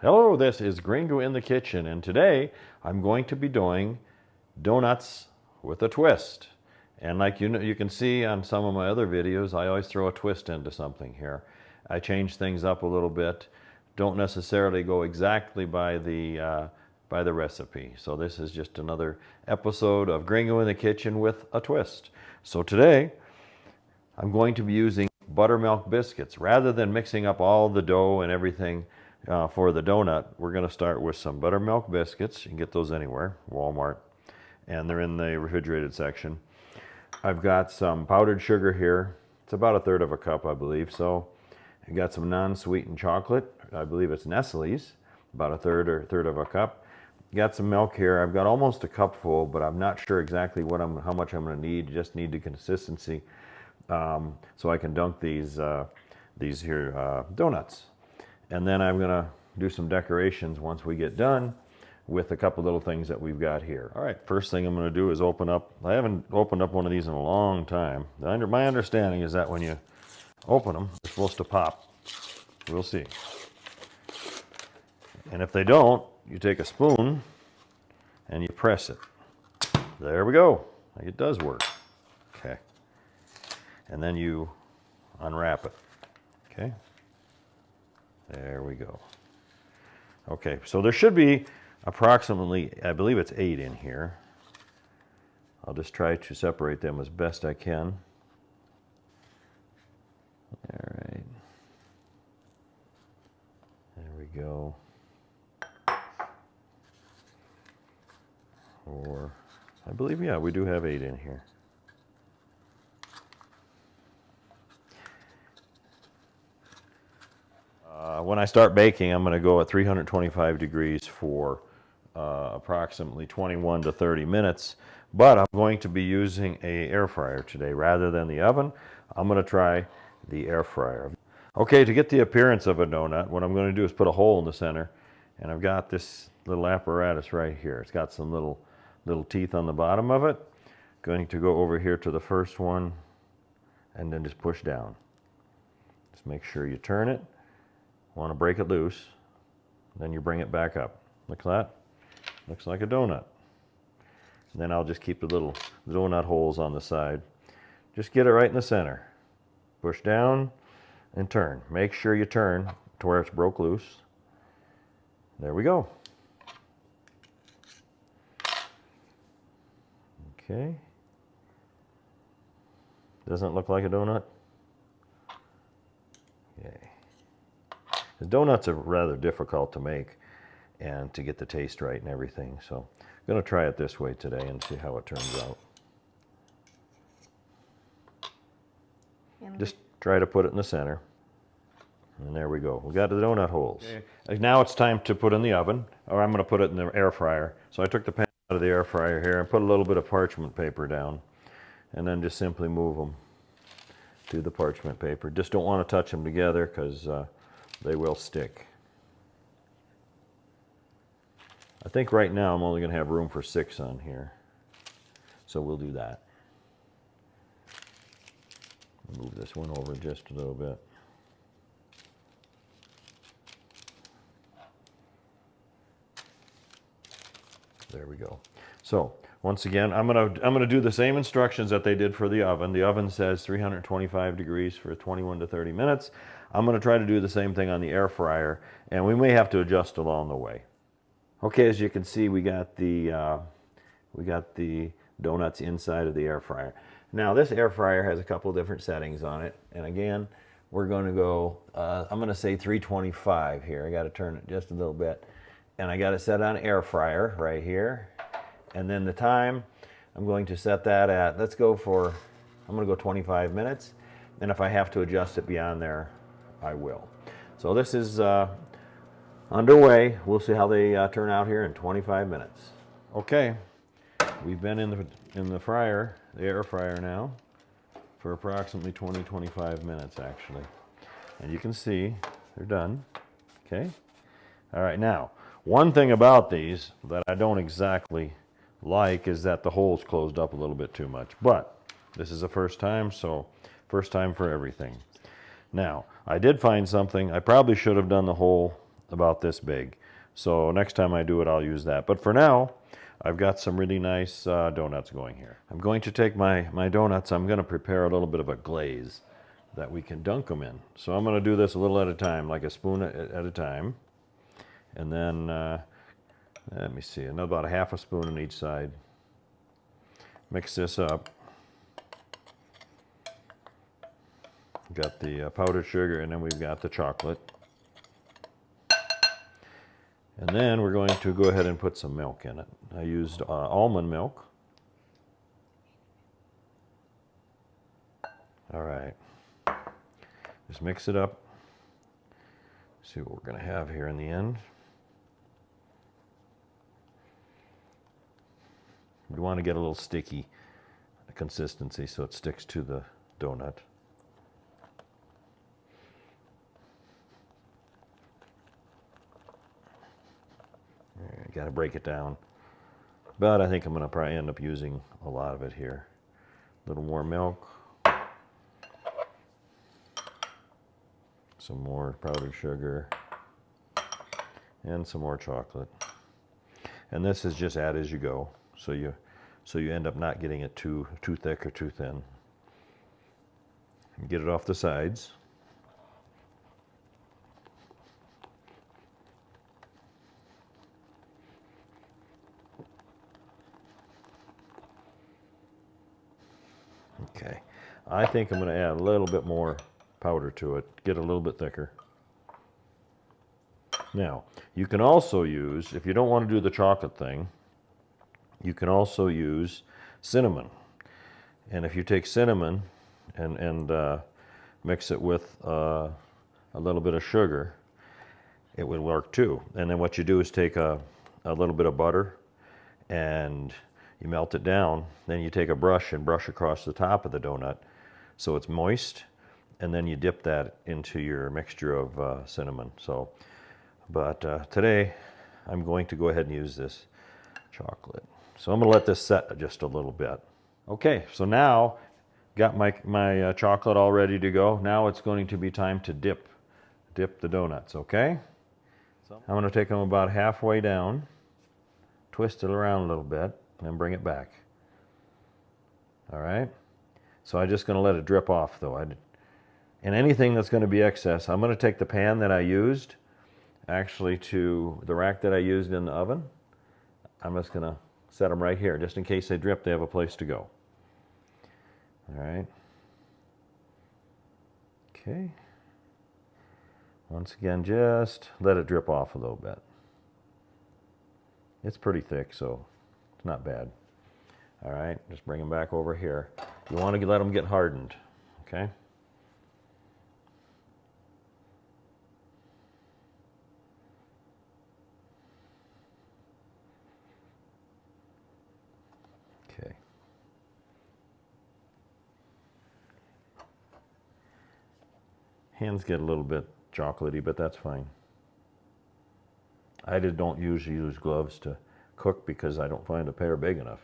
Hello, this is Gringo in the Kitchen, and today I'm going to be doing donuts with a twist. And like you can see on some of my other videos, I always throw a twist into something here. I change things up a little bit, don't necessarily go exactly by the recipe. So this is just another episode of Gringo in the Kitchen with a twist. So today I'm going to be using buttermilk biscuits. Rather than mixing up all the dough and everything for the donut, we're going to start with some buttermilk biscuits. You can get those anywhere, Walmart, and they're in the refrigerated section. I've got some powdered sugar here. It's about a third of a cup, I believe. So I've got some non-sweetened chocolate. I believe it's Nestle's, about a third of a cup. Got some milk here. I've got almost a cup full, but I'm not sure exactly how much I'm going to need. Just need the consistency. So I can dunk these here donuts. And then I'm going to do some decorations once we get done with a couple little things that we've got here. All right, first thing I'm going to do is open up. I haven't opened up one of these in a long time. My understanding is that when you open them, they're supposed to pop. We'll see. And if they don't, you take a spoon and you press it. There we go. It does work. Okay. And then you unwrap it. Okay. There we go. Okay, so there should be approximately, I believe it's 8 in here. I'll just try to separate them as best I can. All right. There we go. Or, I believe, yeah, we do have 8 in here. When I start baking, I'm going to go at 325 degrees for approximately 21 to 30 minutes. But I'm going to be using an air fryer today rather than the oven. I'm going to try the air fryer. Okay, to get the appearance of a donut, what I'm going to do is put a hole in the center. And I've got this little apparatus right here. It's got some little teeth on the bottom of it. Going to go over here to the first one and then just push down. Just make sure you turn it. Want to break it loose, then you bring it back up. Look at that. Looks like a donut. And then I'll just keep the little donut holes on the side. Just get it right in the center. Push down and turn. Make sure you turn to where it's broke loose. There we go. Okay. Doesn't look like a donut? Okay. The donuts are rather difficult to make and to get the taste right and everything. So I'm going to try it this way today and see how it turns out. Just try to put it in the center. And there we go. We got the donut holes. Okay. Now it's time to put in the oven, or I'm going to put it in the air fryer. So I took the pan out of the air fryer here and put a little bit of parchment paper down. And then just simply move them to the parchment paper. Just don't want to touch them together because they will stick. I think right now I'm only going to have room for 6 on here. So we'll do that. Move this one over just a little bit. There we go. So once again, I'm gonna do the same instructions that they did for the oven. The oven says 325 degrees for 21 to 30 minutes. I'm going to try to do the same thing on the air fryer, and we may have to adjust along the way. Okay, as you can see, we got the donuts inside of the air fryer. Now this air fryer has a couple different settings on it, and again, we're going to go. I'm going to say 325 here. I got to turn it just a little bit, and I got it set on air fryer right here, and then the time I'm going to set that at. I'm going to go 25 minutes, and if I have to adjust it beyond there, I will. So this is underway. We'll see how they turn out here in 25 minutes. Okay, we've been in the fryer, the air fryer now, for approximately 20-25 minutes actually. And you can see they're done. Okay. All right, now one thing about these that I don't exactly like is that the hole's closed up a little bit too much. But this is the first time, so first time for everything. Now, I did find something. I probably should have done the hole about this big. So next time I do it, I'll use that. But for now, I've got some really nice donuts going here. I'm going to take my donuts, I'm going to prepare a little bit of a glaze that we can dunk them in. So I'm going to do this a little at a time, like a spoon at a time. And then, let me see, about a half a spoon on each side. Mix this up. Got the powdered sugar, and then we've got the chocolate. And then we're going to go ahead and put some milk in it. I used almond milk. All right. Just mix it up. See what we're going to have here in the end. We want to get a little sticky consistency so it sticks to the donut. Got to break it down. But I think I'm going to probably end up using a lot of it here. A little more milk. Some more powdered sugar. And some more chocolate. And this is just add as you go. So you end up not getting it too thick or too thin. Get it off the sides. Okay, I think I'm going to add a little bit more powder to it, get it a little bit thicker. Now, you can also use, if you don't want to do the chocolate thing, you can also use cinnamon. And if you take cinnamon and mix it with a little bit of sugar, it would work too. And then what you do is take a little bit of butter and you melt it down. Then you take a brush and brush across the top of the donut so it's moist. And then you dip that into your mixture of cinnamon. So, but today I'm going to go ahead and use this chocolate. So I'm going to let this set just a little bit. Okay, so now got my chocolate all ready to go. Now it's going to be time to dip the donuts, okay? So I'm going to take them about halfway down, twist it around a little bit, and then bring it back. All right? So I'm just going to let it drip off though. And anything that's going to be excess, I'm going to take the pan that I used, actually to the rack that I used in the oven. I'm just going to set them right here. Just in case they drip, they have a place to go. All right. Okay. Once again, just let it drip off a little bit. It's pretty thick, so it's not bad. All right, just bring them back over here. You want to let them get hardened, okay? Okay. Hands get a little bit chocolatey, but that's fine. I just don't usually use gloves to cook because I don't find a pair big enough.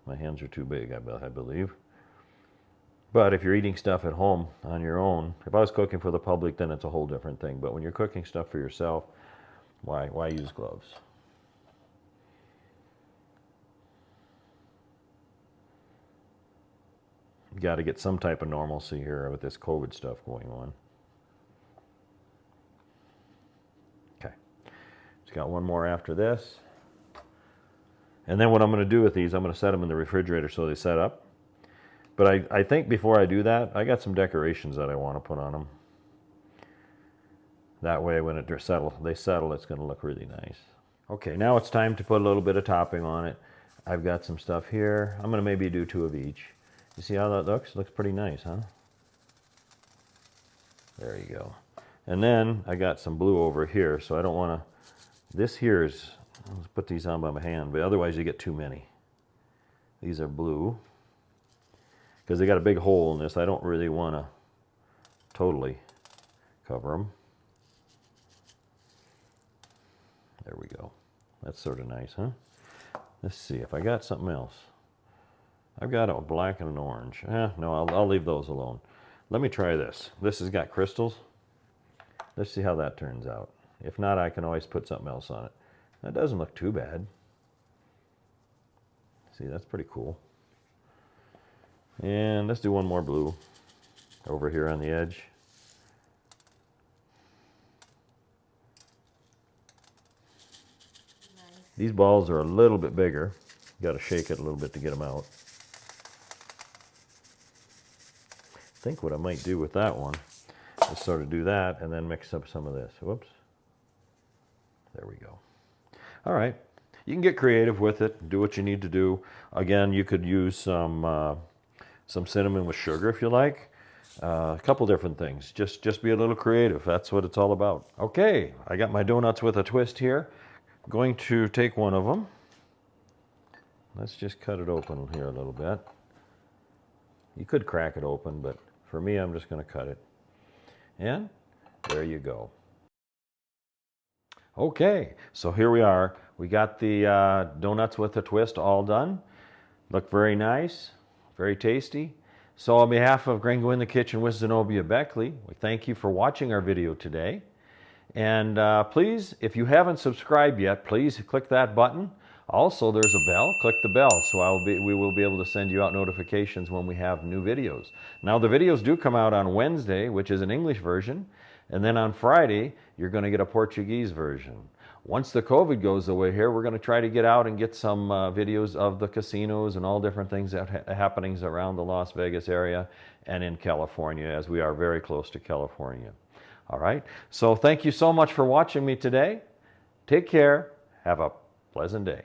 My hands are too big, I believe. But if you're eating stuff at home on your own, if I was cooking for the public, then it's a whole different thing. But when you're cooking stuff for yourself, why use gloves? You got to get some type of normalcy here with this COVID stuff going on. Okay, just got one more after this. And then what I'm going to do with these, I'm going to set them in the refrigerator so they set up. But I think before I do that, I got some decorations that I want to put on them. That way when they settle, it's going to look really nice. Okay, now it's time to put a little bit of topping on it. I've got some stuff here. I'm going to maybe do 2 of each. You see how that looks? Looks pretty nice, huh? There you go. And then I got some blue over here, so I don't want to... This here is... Let's put these on by my hand, but otherwise you get too many. These are blue. Because they got a big hole in this, I don't really want to totally cover them. There we go. That's sort of nice, huh? Let's see if I got something else. I've got a black and an orange. No, I'll leave those alone. Let me try this. This has got crystals. Let's see how that turns out. If not, I can always put something else on it. That doesn't look too bad. See, that's pretty cool. And let's do one more blue over here on the edge. Nice. These balls are a little bit bigger. You got to shake it a little bit to get them out. I think what I might do with that one is sort of do that and then mix up some of this. Whoops. There we go. All right. You can get creative with it. Do what you need to do. Again, you could use some cinnamon with sugar if you like. A couple different things. Just be a little creative. That's what it's all about. Okay, I got my donuts with a twist here. I'm going to take one of them. Let's just cut it open here a little bit. You could crack it open, but for me, I'm just going to cut it. And there you go. Okay, so here we are. We got the donuts with a twist all done. Look very nice, very tasty. So on behalf of Gringo in the Kitchen with Zenobia Beckley, we thank you for watching our video today. And please, if you haven't subscribed yet, please click that button. Also, there's a bell. Click the bell so we will be able to send you out notifications when we have new videos. Now, the videos do come out on Wednesday, which is an English version. And then on Friday, you're going to get a Portuguese version. Once the COVID goes away here, we're going to try to get out and get some videos of the casinos and all different things that happenings around the Las Vegas area and in California, as we are very close to California. All right. So thank you so much for watching me today. Take care. Have a pleasant day.